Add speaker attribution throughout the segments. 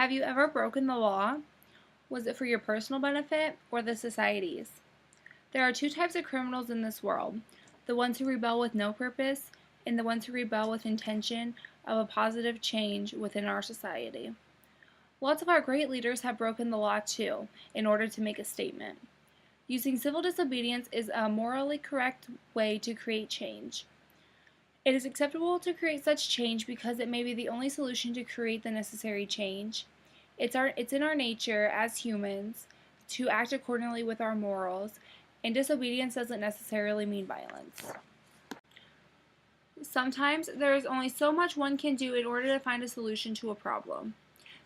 Speaker 1: Have you ever broken the law? Was it for your personal benefit or the society's? There are two types of criminals in this world: the ones who rebel with no purpose, and the ones who rebel with intention of a positive change within our society. Lots of our great leaders have broken the law too, in order to make a statement. Using civil disobedience is a morally correct way to create change. It is acceptable to create such change because it may be the only solution to create the necessary change. It's in our nature as humans to act accordingly with our morals, and disobedience doesn't necessarily mean violence. Sometimes there is only so much one can do in order to find a solution to a problem.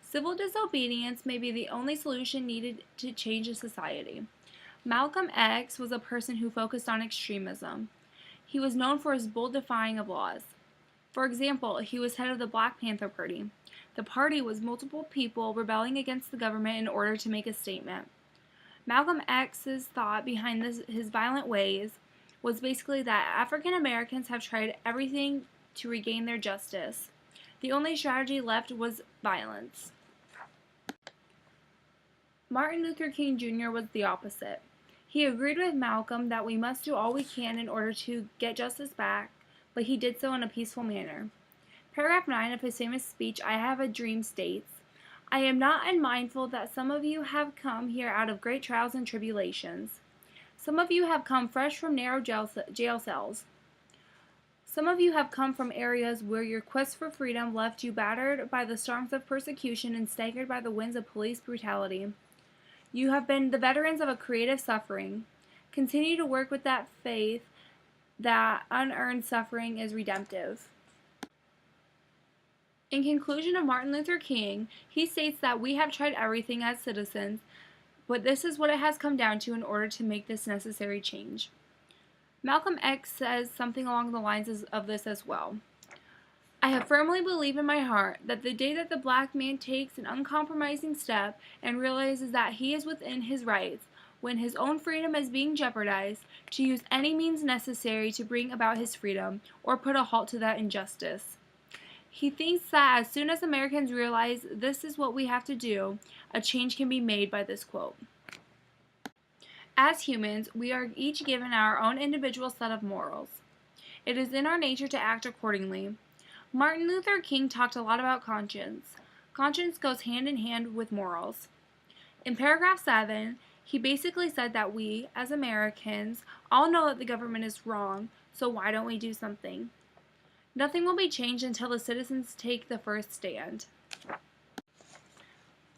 Speaker 1: Civil disobedience may be the only solution needed to change a society. Malcolm X was a person who focused on extremism. He was known for his bold defying of laws. For example, he was head of the Black Panther Party. The party was multiple people rebelling against the government in order to make a statement. Malcolm X's thought behind his violent ways was basically that African Americans have tried everything to regain their justice. The only strategy left was violence. Martin Luther King Jr. was the opposite. He agreed with Malcolm that we must do all we can in order to get justice back, but he did so in a peaceful manner. Paragraph 9 of his famous speech, "I Have a Dream," states, "I am not unmindful that some of you have come here out of great trials and tribulations. Some of you have come fresh from narrow jail cells. Some of you have come from areas where your quest for freedom left you battered by the storms of persecution and staggered by the winds of police brutality. You have been the veterans of a creative suffering. Continue to work with that faith that unearned suffering is redemptive." In conclusion of Martin Luther King, he states that we have tried everything as citizens, but this is what it has come down to in order to make this necessary change. Malcolm X says something along the lines of this as well. "I have firmly believed in my heart that the day that the black man takes an uncompromising step and realizes that he is within his rights, when his own freedom is being jeopardized, to use any means necessary to bring about his freedom or put a halt to that injustice. He thinks that as soon as Americans realize this is what we have to do, a change can be made by this quote." As humans, we are each given our own individual set of morals. It is in our nature to act accordingly. Martin Luther King talked a lot about conscience. Conscience goes hand in hand with morals. In paragraph 7, he basically said that we, as Americans, all know that the government is wrong, so why don't we do something? Nothing will be changed until the citizens take the first stand.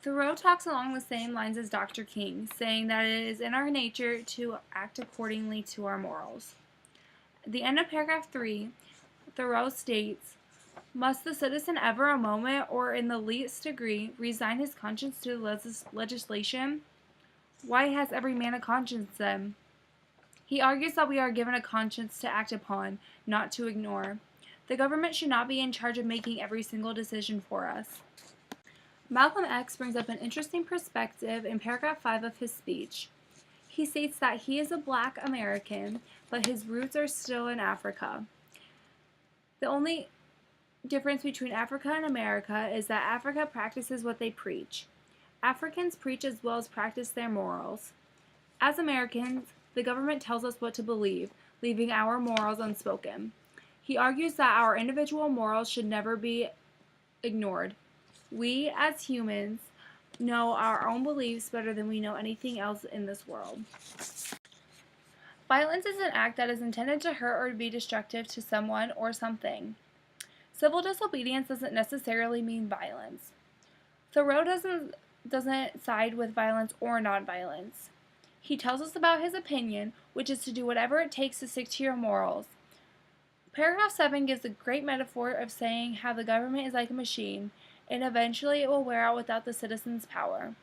Speaker 1: Thoreau talks along the same lines as Dr. King, saying that it is in our nature to act accordingly to our morals. At the end of paragraph 3, Thoreau states, "Must the citizen ever a moment, or in the least degree, resign his conscience to legislation? Why has every man a conscience then?" He argues that we are given a conscience to act upon, not to ignore. The government should not be in charge of making every single decision for us. Malcolm X brings up an interesting perspective in paragraph 5 of his speech. He states that he is a black American, but his roots are still in Africa. The only difference between Africa and America is that Africa practices what they preach. Africans preach as well as practice their morals. As Americans, the government tells us what to believe, leaving our morals unspoken. He argues that our individual morals should never be ignored. We, as humans, know our own beliefs better than we know anything else in this world. Violence is an act that is intended to hurt or be destructive to someone or something. Civil disobedience doesn't necessarily mean violence. Thoreau doesn't side with violence or nonviolence. He tells us about his opinion, which is to do whatever it takes to stick to your morals. Paragraph 7 gives a great metaphor of saying how the government is like a machine, and eventually it will wear out without the citizens' power.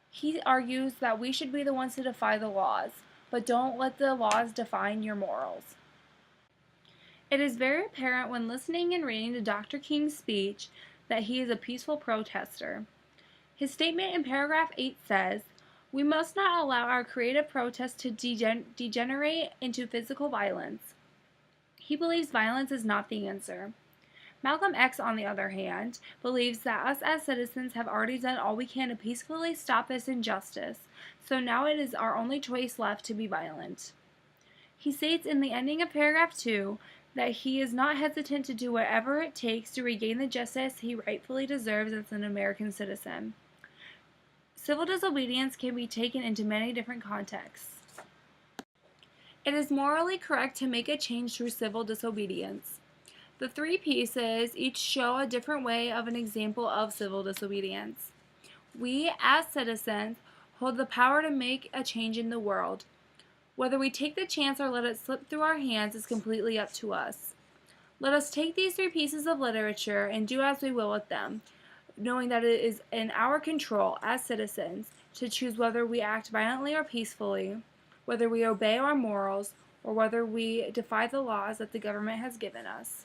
Speaker 1: He argues that we should be the ones to defy the laws, but don't let the laws define your morals. It is very apparent when listening and reading to Dr. King's speech that he is a peaceful protester. His statement in paragraph 8 says, "We must not allow our creative protest to degenerate into physical violence." He believes violence is not the answer. Malcolm X, on the other hand, believes that us as citizens have already done all we can to peacefully stop this injustice, so now it is our only choice left to be violent. He states in the ending of paragraph 2 that he is not hesitant to do whatever it takes to regain the justice he rightfully deserves as an American citizen. Civil disobedience can be taken into many different contexts. It is morally correct to make a change through civil disobedience. The three pieces each show a different way of an example of civil disobedience. We, as citizens, hold the power to make a change in the world. Whether we take the chance or let it slip through our hands is completely up to us. Let us take these three pieces of literature and do as we will with them, knowing that it is in our control as citizens to choose whether we act violently or peacefully, whether we obey our morals, or whether we defy the laws that the government has given us.